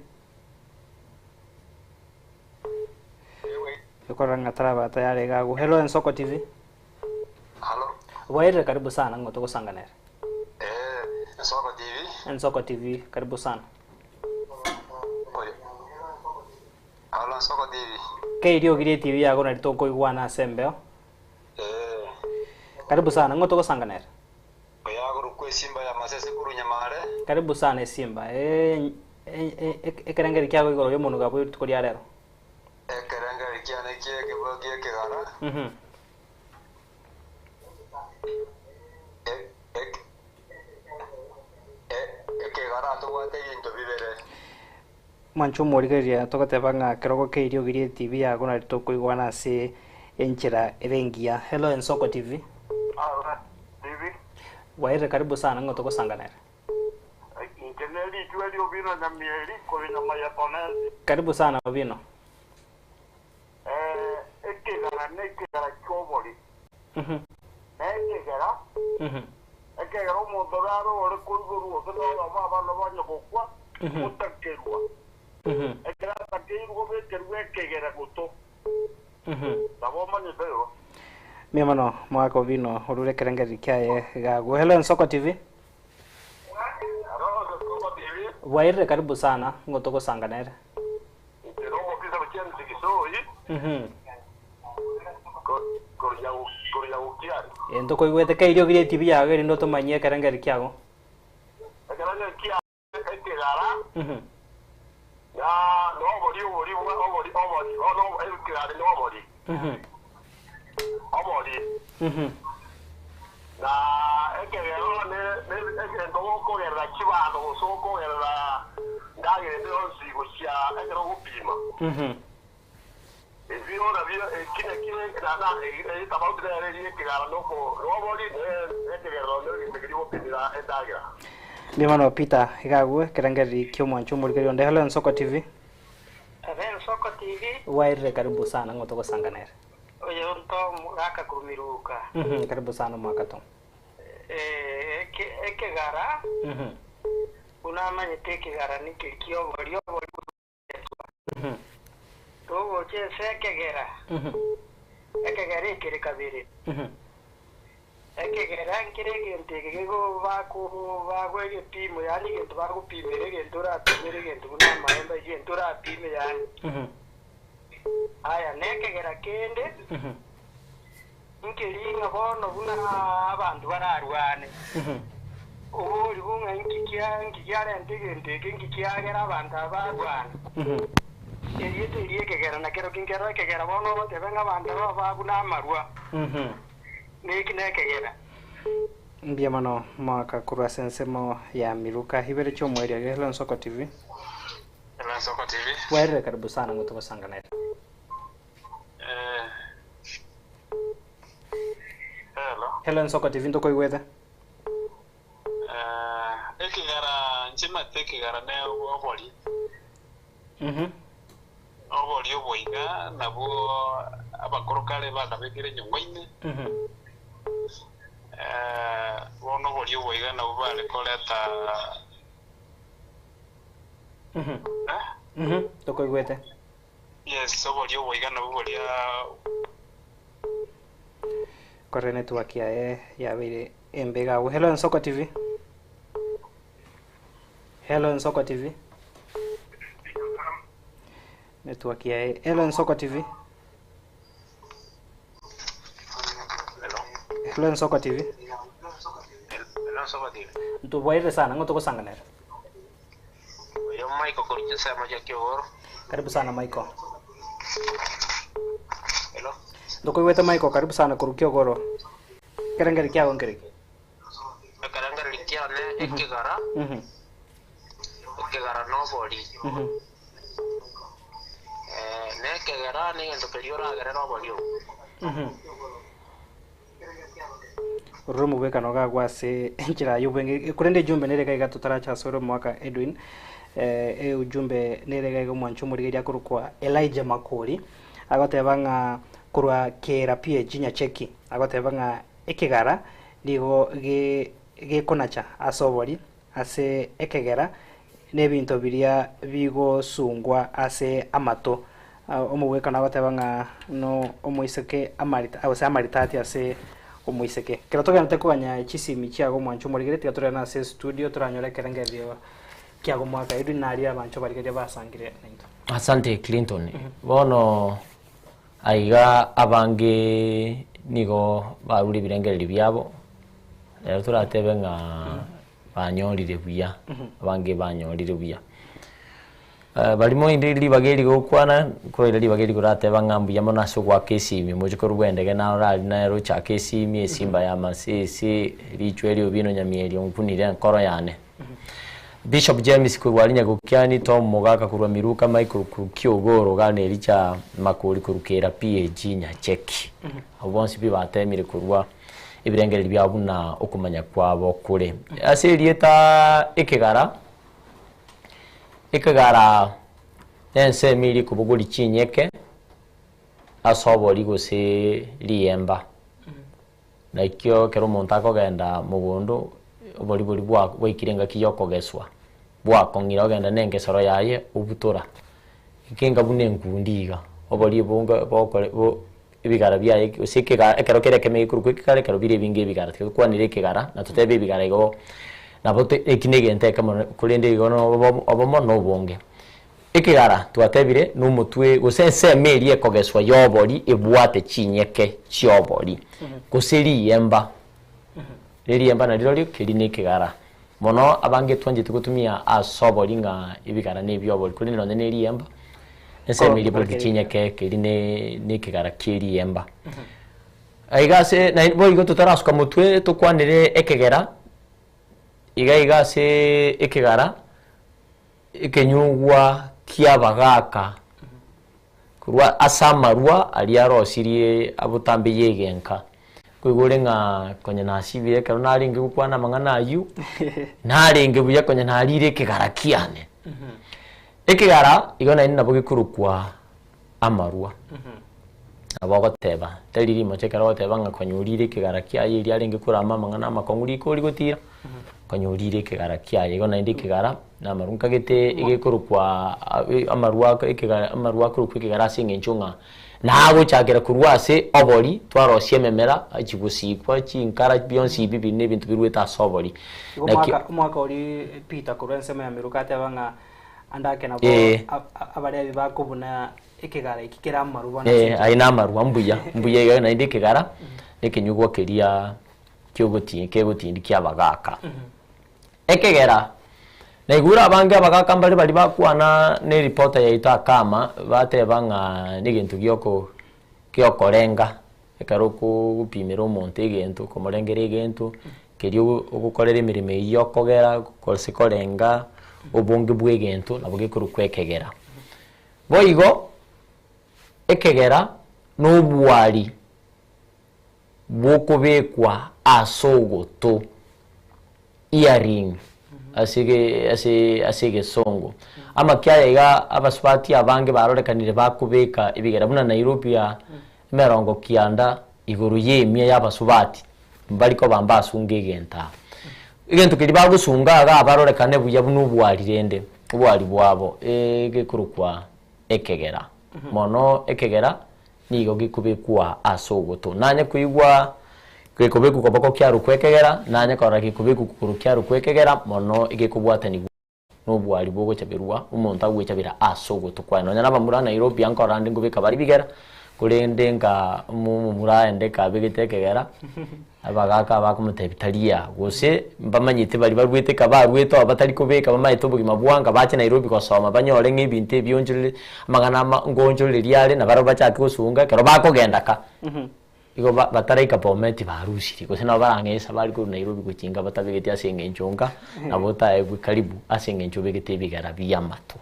[SPEAKER 2] Yokora ngataraba tayari gago. Hello Nsoko TV.
[SPEAKER 3] Hello.
[SPEAKER 2] Waire karibu sana ngotoko sanganera.
[SPEAKER 3] Nsoko TV.
[SPEAKER 2] Nsoko TV karibu sana.
[SPEAKER 3] Hello Nsoko TV.
[SPEAKER 2] Kairio girie TV yago na rito kuigwana sembeo. Karibu sana ngotoko sanganera.
[SPEAKER 3] Oyago rukwe Simba ya Masese kuru Nyamare.
[SPEAKER 2] Karibu sana Simba. Ekerengeri kyako igoro yo muntu gabo tukuri arero.
[SPEAKER 3] Ekerengeri kyane kyeke bogie kegara. Ekegara to wate into bibere.
[SPEAKER 2] Mwancho morigeria tokotebanga keroko keirio girie TV yago na rito igwana se enchira erengia. Hello Nsoko TV.
[SPEAKER 3] TV.
[SPEAKER 2] Waire karibu sana ngotoko sanganera.
[SPEAKER 3] Inkeneli tweli obino na mieri ko na maya ponezi.
[SPEAKER 2] Karibu sana obino.
[SPEAKER 3] Ekegara nekegara choboli. Ekegara. Ekegara mo doraro ore kurguru odo baba no banyo kokwa. Mutakerwa. Ekegara takiru be kerwe ekegara goto. Tabo manye bero.
[SPEAKER 2] Miamano mwako obino urure kerengeri kyaye gago. Hello Nsoko TV. Waire karibu sana ngotoko sanganera.
[SPEAKER 3] Robo kisa bachani sikisoi. Koria ukiari.
[SPEAKER 2] Ento koigwete kairio girie TV yago ndo tomanyie kerengeri kyago.
[SPEAKER 3] Kerengeri kya ekegara. Ya no bori no ekegara no bori. Omori. Na ekegero ne ekendo ko gerra chibano so ko gerra ndage de onsi gosia ekero gupima. Vio la vio kile na tabau de ile que gara no ko roboli que gara no que digo que da endaga.
[SPEAKER 2] Bimano Peter igagwe kerangeri kyo mwancho muri onde Helen Soko TV.
[SPEAKER 4] Helen Soko TV.
[SPEAKER 2] Waire karibu sana ngoto ko sanganera.
[SPEAKER 4] Oye onto ngaka kumiruka.
[SPEAKER 2] Karibu sana mwakato.
[SPEAKER 4] Eke gara. Unamanye teke gara ni kyo bori. Togo che seke gara. Eke gara kire kabiri. Eke gara kire gente que go va que pimo yani que va ku pimere que tora pimere que tuna maemba que tora pime yani. Aya neke gara kende. Nkelinga bono buna abantu bararwane. Uri bunga nkikyara ndege nkikyagera abantu abarwana. Eriye kegera na kero kinkero kegera bono tebenga abantu babuna amarwa. Niki nekegera.
[SPEAKER 2] Mbia mano mwaka kurwa sensemo ya miruka hibere cho mweri ya Helen Soko TV.
[SPEAKER 5] Helen Soko TV.
[SPEAKER 2] Waire karibu sana ngutuko sanganera.
[SPEAKER 5] Hello.
[SPEAKER 2] Helen Soko TV ndoko iwethe.
[SPEAKER 5] Ekigara nchima tekigara ne oboli. Oboli oboiga nabo abakorokale bakabekire nyongwaine. Bono oboli oboiga nabo bale koleta.
[SPEAKER 2] Ndoko iwethe.
[SPEAKER 5] Yes, oboli oboiga nabo boli
[SPEAKER 2] Corre network ya vile embega. Hello Soko TV. Hello Soko TV. Network ya Hello Soko TV. Hello Soko TV.
[SPEAKER 5] Hello Soko TV.
[SPEAKER 2] Ntu waire sana ngoto kusanganera.
[SPEAKER 5] Yo Michael Korinje sama jaki oro.
[SPEAKER 2] Karibu sana Michael.
[SPEAKER 5] Hello.
[SPEAKER 2] Ndoko iwethe Michael karibu sana kurukio goro. Kerengeri kya ongere.
[SPEAKER 5] Kerengeri kya ne ekigara. Ekigara no boli. Ne ekigara ni ndo keliora gara no boli.
[SPEAKER 2] Rumu weka noga gwase njira yubenge kurende jumbe nereka igatutara cha soro mwaka Edwin. Ujumbe nereka go mwanchu muri ya kurukwa Elijah Makori. Agotebanga kurwa kera PhD nya cheki. Agotebanga ekigara nigo gekonacha asobori ase ekegera nebinto biria bigo sungwa ase amato omuweka nabatebanga no omuiseke amarita ase amaritati ase omuiseke kero togana tekuganya chisimi chiago mwancho morigere tigatura na ase studio turanyore kerengerio kiago mwaka edu nari abancho barigere basangire nento.
[SPEAKER 1] Asante Clinton. Bono aiga abange nigo baruri birengereri byabo rero turatebe nga banyorire buya abange banyorire buya barimo indiri bageri gukwana ko indiri bageri kurateba ngambu yamo naso kwa kesimi moje ko rwendege na rali na ro cha kesimi esimba ya masisi richweli obino nyamieri onkunire nkoro yane Bishop James kurwalinya gukyani Tom Mogaka kurwa miruka Michael Kyogoro gane richa makuri kurukera PhD nya cheki abonsi bibatemire kurwa ibirengeri byabuna okumanya kwabo kure ase rieta ekegara nense miri kubuguri chinyeke asobori gose liemba nakyo kero montako genda mugundu obori bwa ikirenga kiyoko geswa bwa kongira genda nenge soro yaye ubutura ikenga bune nkundiga obori bunga bokore ibigara byaye usikega ekero kereke mekuru kwikare kero bire binge bigara kwanire kegara na tutebe bigara go nabote ekinege nteka kulende go no obomo no bonge ekegara twatebire numutwe gusense meri ekogeswa yobori ebwate chinyeke chiobori guseri yemba riri yemba na riro kirine kegara mono abange twanje tugutumia asobori nga ibigara nebyobori kulinde no neri yemba ense meri bwate chinyeke kirine nekegara kiri yemba aigase na boigo tutarasuka mutwe tukwanire ekegera igase ekegara ekenyugwa kiabagaka kurwa asamarwa aliaro sirie abutambe yegenka kwigure nga konye nasibire karo naringe gukwana mangana ayu naringe buya konye narire kigarakiane ekigara igona ina bugikurukwa amarwa abagoteba tariri mochekara goteba nga konyurire kigarakia yiri aringe kurama mangana makonguri ko rigotira konyurire kigarakia igona indi kigara na marunka gete igikurukwa amarwa ekigara amarwa kurukwa kigara singe nchunga nago chagera kurwase obori twarosie memera akigusikwa chinkara byonsi bibi n'ibintu birweta sobori
[SPEAKER 2] umwaka ori Peter kurense ya mirukate banga andake nabo abarebi bakubuna ekigara ikikera amaruba
[SPEAKER 1] aina amaruba mbuya na indi kigara ekinyugwa keria kegoti kyabagaka ekegera Negura bange abagaka mbali bali bakwana ne reporter yaita kama bateba nga nigintu kyokorenga ekaruku gupimira omonte egento komorengera egento kerio ogukorera emirimo yokogera kosikorenga obonge bwegento nabo gikuruku ekegera boigo ekegera n'obwari bwokubekwa asogoto earring asige songo ama kyaiga abaswati abange barorekanire bakubeka ibigera buna Nairobi ya merongo kianda iguru yemye y'abasubati mbaliko bambasunge genta igento kiri bagusunga ga barorekane buya bunu bwarirende ubwari bwabo gekurukwa ekegera mono ekegera nigo gikubekwa asogoto nanye kuigwa kwekubeku koboko kya rukwekegera nanye kora kikubeku kukuru kya rukwekegera mono igekubwatani n'obwari bwo chabirwa umuntu agwechabira asogoto kwa nanya nabamura Nairobi ankora ndi ngubeka bari bigera kurende nga mumura endeka bigetekegera abagaka bakumutebitalia gose mbamanyite bari barweteka barweto abatari kubeka bamayito bugima bwanga bache Nairobi kosoma banyore ng'ibinte byonjure magana ngonjure lyale na baro bachaki kusunga kero bakogendaka igo bataraika pometi barushiri gose na barangesa bari ku Nairobi kuchinga batabegete asenge nchonga na bota egwe karibu asenge nchobegete bigara biyamato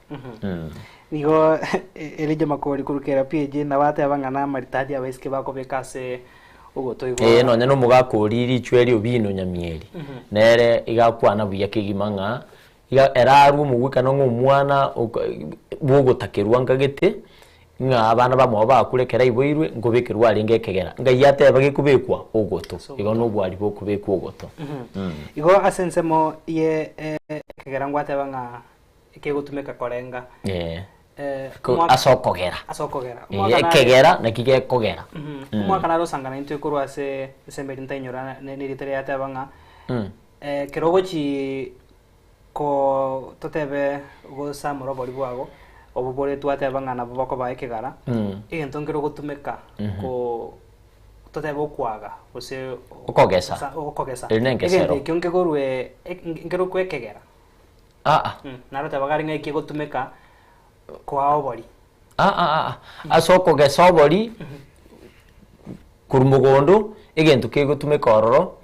[SPEAKER 2] nigo elije makori kurukera PJ na bata abangana maritadi abeske bakobekase ugoto igo
[SPEAKER 1] no nyano mugakoriri chweri obino nyamieri nere igakwana buya kigimanga iga eraru mugwika no ngumwana bugotakerwa ngagete nga abana bamwe bakurekera iboirwe ngobekerwa aringe kegera nga yate bagikubekwa ugoto igo no bwari bokubekwa ugoto
[SPEAKER 2] igo asensemo ye kegera ngwate banga ikegutumeka korenga
[SPEAKER 1] asokogera kegera na kigekogera
[SPEAKER 2] umwaka naro sangana into ikurwa se semberi ntanyora niritere yate banga kerogochi ko totebe go samoro bori bwago obubore twate bangana bako baekegara egento ngero gutumeka ko totebe okwaga ose okogesa egento kyonke gorwe ngero kwekegera naro tabagari ngeke gutumeka ko awobori
[SPEAKER 1] asokogesa obori kurumugondo egento kegutumeka ororo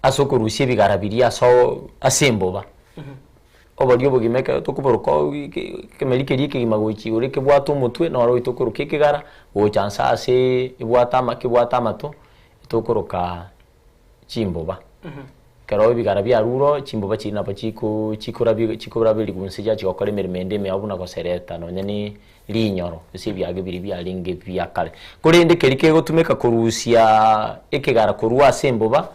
[SPEAKER 1] asokurushye bigarabiri asemboba obori obogimeka tukuboroka kemerikerie kigimagochi ureke bwato mutwe no ro itokuruke kigara go chansa ase ibwata mato itokoroka chimboba kero bigara bya ruro chimboba china pachiko chikura biri gunseja chikokore mermende me abuna ko sereta no nyani linyoro ese byage biri byalinge byakale kurinde kerike gotumeka kurusia ekigara kurwa semboba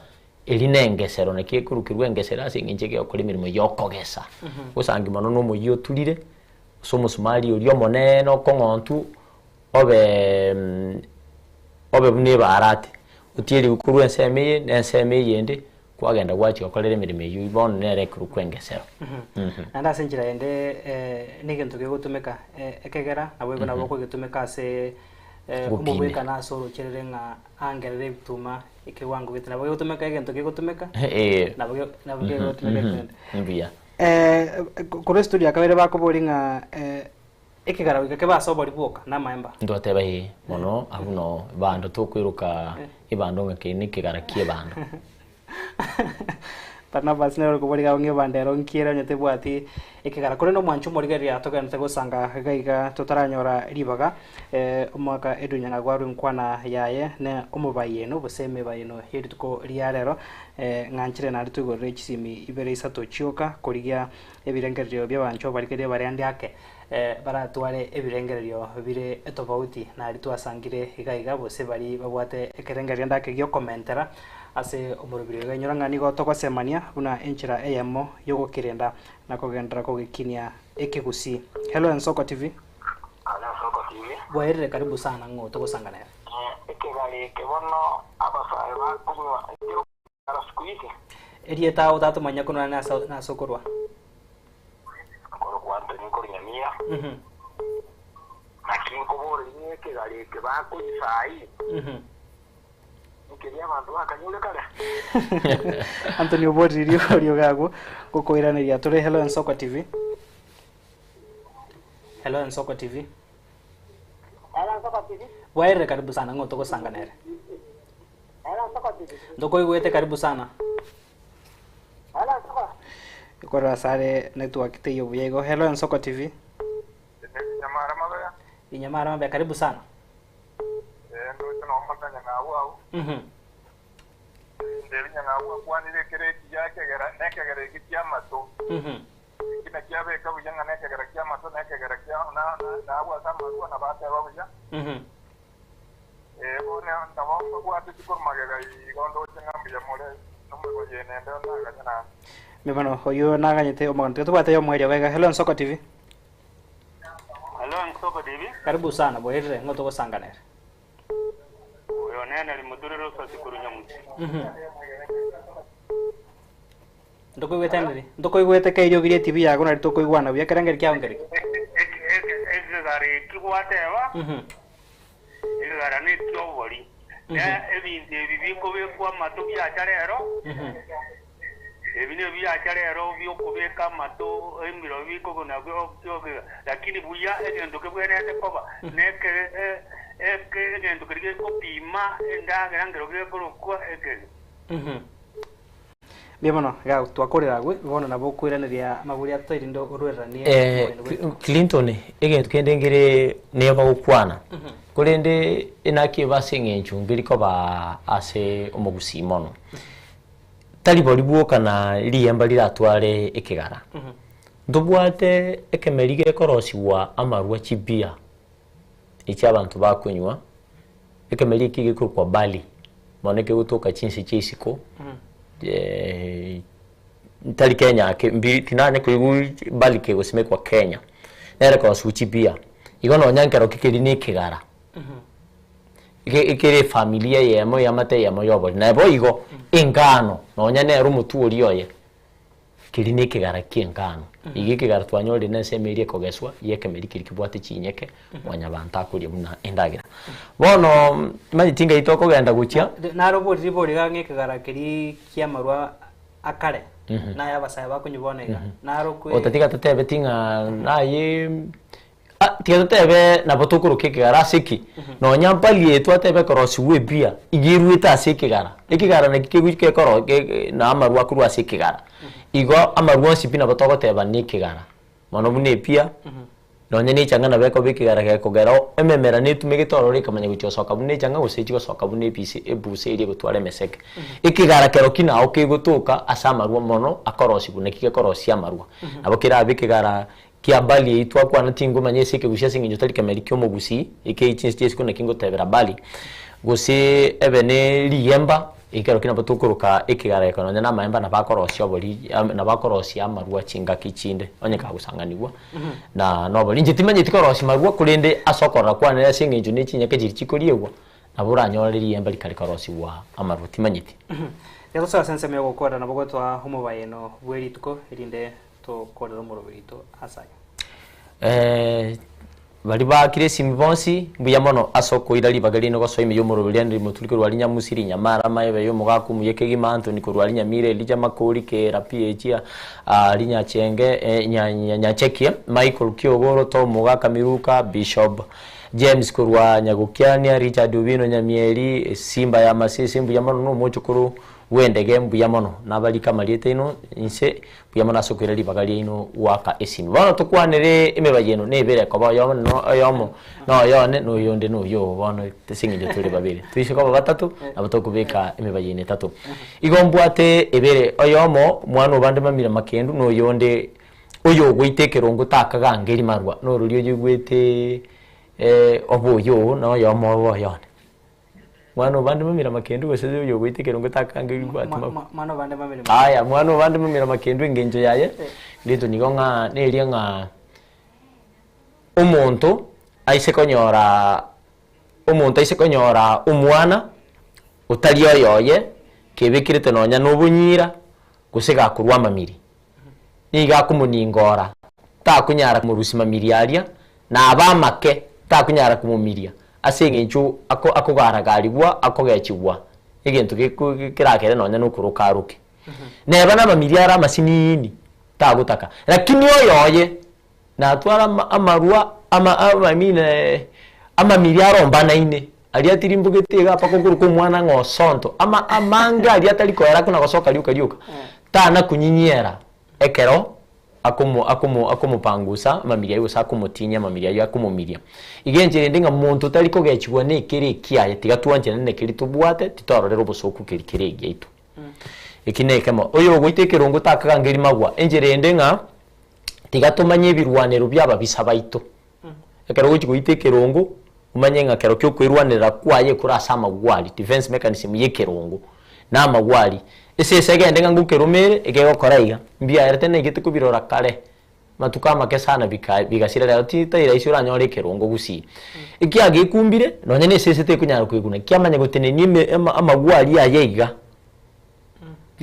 [SPEAKER 1] elinengesero nekikurukirwe engesera asinginjege okora emirimo yokogesa usangi mono no muyo tulire so musumali uri omonene okong'ontu obe bune barate utieri ukuru ensemeye nensemeye yende kwagenda gwachi okorera emirimo eyo ibone nere kurukwe engesero
[SPEAKER 2] anda senjira yende nigentu gegutumeka ekegera nabwo nabo kugitumeka ase umubweka nasoro cherenga angerere bituma ikiwango bitina nabo gutumeka egento kigutumeka nabo gutumeka
[SPEAKER 1] mbia
[SPEAKER 2] kuri studio akabere bakoboringa ekigara wika kebaso bori boka na maemba
[SPEAKER 1] ndoteba hi mono abuno bando tukwiruka ibando ngake nikigara kie bando
[SPEAKER 2] Barnabas nero kuboriga onge bandero nkira nyete bwati ikigara kuri no mwanchu morigeria togente gusanga gaiga tutaranyora ribaga umwaka edunyanga gwaru nkwana yaye ne umubayeno buseme bayeno hirituko riarero nganchire na ritugo rechisimi ibere isato chioka kurigia ebirengerio byabancho barikeria barandi ake baratware ebirengerio bire tofauti na ritwasangire igaiga bose bari babwate ekerengerio ndake gyo commentera ase umurubiri ganyuranga nigo tokosemania una enchira eyemo yogo kirenda nakogendera kogikinia ekigusi. Hello Nsoko TV.
[SPEAKER 4] Hello Nsoko TV.
[SPEAKER 2] Bwaire karibu sana ngo tokosangana.
[SPEAKER 4] Ekegali kebono abasai bakunywa ekiro karaskuike.
[SPEAKER 2] Erieta utatu manya kuno na sokorwa.
[SPEAKER 4] Koro kwanto ni korinyamia. Lakini kobore ni ekegali ke bakuyisai. Quería mandar a cañule cara.
[SPEAKER 2] Antonio Bori rio gago kukoiraniria turi. Hello Nsoko TV. Hello Nsoko TV.
[SPEAKER 4] Hello Nsoko TV.
[SPEAKER 2] Waire karibu sana ngo tokosanganere.
[SPEAKER 4] Hello Nsoko TV.
[SPEAKER 2] Ndoko igwete karibu sana.
[SPEAKER 4] Hello Nsoko.
[SPEAKER 2] Ikora sare network te yobuego. Hello Nsoko TV.
[SPEAKER 3] Nyamara mabaya.
[SPEAKER 2] Inyamara mabaya karibu sana.
[SPEAKER 3] Ndo tano mbatanya na wao. Ndebinya na wao kwanire kereki yake gara nekegera ikitia mato. Kina kiabe kabujanga nekegera kia mato nekegera kia na wao kama wao na baadhi wao ya. Bone ndabo kwa tikor magega igondo chengambi ya mole nomwe gojene ndo na gana.
[SPEAKER 2] Mebano hoyo naganyete omonte tubate yo mwerio gaga. Hello Nsoko TV.
[SPEAKER 4] Hello Nsoko TV.
[SPEAKER 2] Karibu sana boyere ngo tokosanganere.
[SPEAKER 4] Nene limuduriro sosikuru nyamuti.
[SPEAKER 2] Ndoko igwete ndoko igwete kairio girie TV yago na ritoko igwana bya kerengeri kya ngeri.
[SPEAKER 4] Ezari kigwatewa. Ezara ni tobori. Ya ebinde bibiko bekwa mato bya charero. Ebine bya charero byo kubeka mato emiro biko kona byo lakini buya egendo kebwene tekoba neke egendo kirige kopima endaga ngero kwa egendo.
[SPEAKER 2] Biamono ga twakorera gwe bona nabo kwiraniria maburi atirindo urwerania
[SPEAKER 1] Clinton egento kendengere neba gukwana kurende enaki basengenchu ngiriko ba ase omugusimono tali boli buoka na liyamba liratware ekigara ndobwate ekemerige korosiwa amarwa chibia abantu bakunywa ekemerige kigikuru kwa bali moneke gutoka chinsi chisiko tali Kenya ke tinane ku bali ke gusime kwa Kenya nere kwa suchibia igono nyankero kikiri ni kigara ikere familia yemo yamate yemo yobo na bo igo ingano nonya ne rumutu orioye kiri ni kigara kiengano igi kigara twanyore na semerie kogeswa yeke merikiri kibwate chinyeke mwanya bantakuri muna endagira bono mayitinga itoko genda guchia
[SPEAKER 2] na robot ribori gange kigara kiri kiamarwa akare na yabasaya bakunyubonega na rokwe
[SPEAKER 1] otatiga tatebe tinga na ye tiga tatebe na botukuru kigara siki no nyampali etu atebe korosi webia igiruita sikigara ikigara na kigwike koro na amarwa kuru asikigara igo amarwa sipina botoko teba nikigara mono bune pia no nyane changa beko bikigara ke kogero ememera ni tumege torore kamanya guchosoka bune changa usechi gosoka bune pisi ebuse iri gutware meseke ikigara kero kina oke gutuka asamarwa mono akorosi bune kike korosi amarwa abokira bikigara kia bali itwa kwa natingo manyese ke gushya singinyo tali kameri kyo mugusi ike ichinsi ko nakingo tebera bali gusi ebene liyemba ikero kina batukuruka ikigara ekono na maemba na bakorosi obori na bakorosi amarwa chinga kichinde onye ka gusanganirwa na nobori njitimanye tikorosi marwa kurende asokora kwa na singinyo ni chinya kejiri chikoriegwa nabura nyoreri liyemba likari korosi wa amarwa timanyiti
[SPEAKER 2] yato sa sense me gukora na bogotwa homo bayeno bweri tuko irinde to korero murobirito asanya
[SPEAKER 1] bali bakire simibonsi mbuya mono asoko irali bagali no goso imiyo murobiri ndi muturiko rwali nyamusiri nyamara maebe yo mugaku muyeke gimanto niko rwali nyamire lija makori ke raph linya chenge nya chekia Michael Kiogoro to mugaka miruka Bishop James kurwa nyagukiania Richard Ubino nyamieri Simba ya Masisi mbuya mono no muchukuru wende gembu ya mono nabali kamaliete ino inse buya mono asokwira libagali ino waka esimi bono tukwanire emebaye ino nebere koba yomo no yomo no yone no yonde no yo bono tesingi tuli babiri tuishe koba batatu abatokubeka emebaye ine tatu igombwate ebere oyomo mwana bande mamira makendu no yonde oyo gwitekero ngutakaga ngeri marwa no rulio yugwete oboyo no yomo boyone mwana bande mamira makendu wese yo gwitekero ngutaka ngeri batuma
[SPEAKER 2] mwana bande mamira
[SPEAKER 1] aya mwana bande mamira makendu engenjo yaye lito nigonga nelia nga umuntu aise konyora umwana utali yoye kebekirite nonya n'obunyira gusiga kurwa mamiri niga kumuningora ta kunyara kumurusi mamiri aria na abamake ta kunyara kumumiria asenge nchu akogaragarigwa akogechigwa igintu kirakere nonya nukurukaruke neba na mamiri ara masinini ta gutaka lakini oyoye na twara amarua amamiri aromba naine ali atirimbugetiga pakokuru kumwana ngosonto amanga ali atalikoera kuna gosoka liuka tana kunyinyiera ekero akumu mamiria yo sakumutinya mamiria yo akumumiria igenjere ndinga muntu taliko gechigwa ne kiri kiaye tigatwanje ne kiri tubwate titororero busoku kiri gitu ikine kama oyo gwitekero ngutakaga ngiri magwa enjere ndenga tigatumanye birwanero byaba bisabaito ekero gwitekero ngo umanye nga kero kyo kwirwanira kwaye kurasa amagwali defense mechanism yekerongo na amagwali ese segende nga ngukerumere ekego koraiga mbia yartene igite kubirora kare matukama kesana bigasira rero titaira isura nyore kerongo gusi ikiage kumbire nonye ne sesete kunyara kwiguna kyamanye gutene nime amagwali yayeiga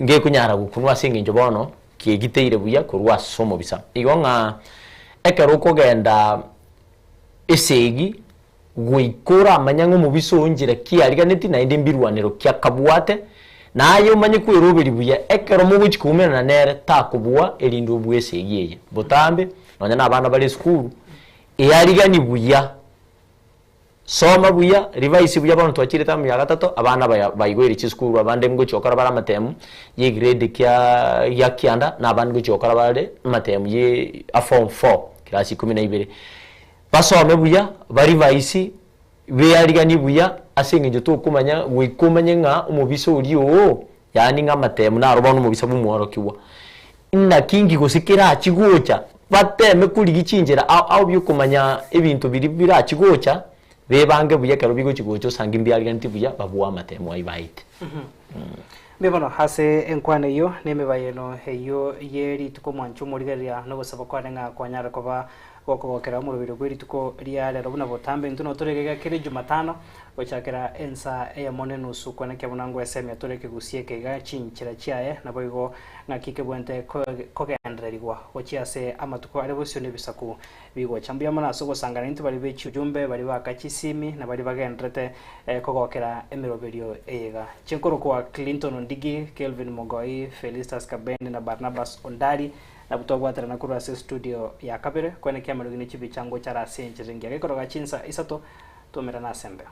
[SPEAKER 1] nge kunyara gukunwa singe njobono kiegiteire buya kurwa somo bisa igonga ekero kogenda esegi gwikura amanyango mu bisongira kiariganeti na indi mbirwanero kya kabwate nayo manye kwirubiri buya ekero mu bukikumena na nere takubwa elindo bwese yeye botambe nonya nabana bali school eyarigani buya soma buya revise buya bano twakire tamu ya gatatu abana bayigwere ki school abande ngo cyokora bara matemu ye grade ya kyanda nabandi ngo cyokora bare matemu ye a form 4 klasi 12 basome buya bari vaisi beyarigani buya asinge njoto kumanya wikumanye nga umubiso uriyo yani nga matemu na robano umubisa bumworo kiwa inna kingi gusikira kigocha bateme kuri gicinjira au byukumanya ibintu bira kigocha bebange buya karo bigo kigocho sanga imbiyarigani tibuya babuwa matemu ayibaite
[SPEAKER 2] Mebano hase enkwane yo nemebayeno heyo yeri tuko mwanchu murigeria no gusaba kwa nga kwanyara koba gokogokera mu rubiro gwiri tuko riale robuna botambe ntuno turegega kiri Jumatano gochakera ensa ya moneno suko na kyabunango eseme tureke gusieke ga chinchira chiaye na boigo ngakike bwente kogendererigwa gochiase amatuko ari bosyo nebisaku bigo chambya mana so gosangana nti bali bechi ujumbe bali bakachisimi na bali bagendrete kogokera emiroberio eyega chinkoro kwa Clinton Ndigi, Kelvin Mogoi, Felistas Kabende na Barnabas Ondari na butogwatara na kurwa studio ya Kabere kwene kya marugini chibi chango cha rase nchiringia gekoro gachinsa isato tumera na sembe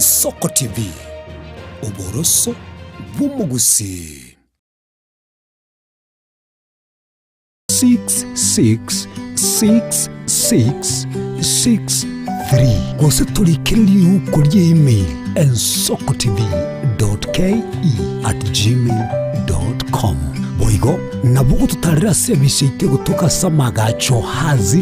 [SPEAKER 6] Soko TV Oboroso Bumugusi 666663 Gose tulikirili kuri email ensokotv.ke@gmail.com igo na bugu tutarira service ite gutoka samagacho hazi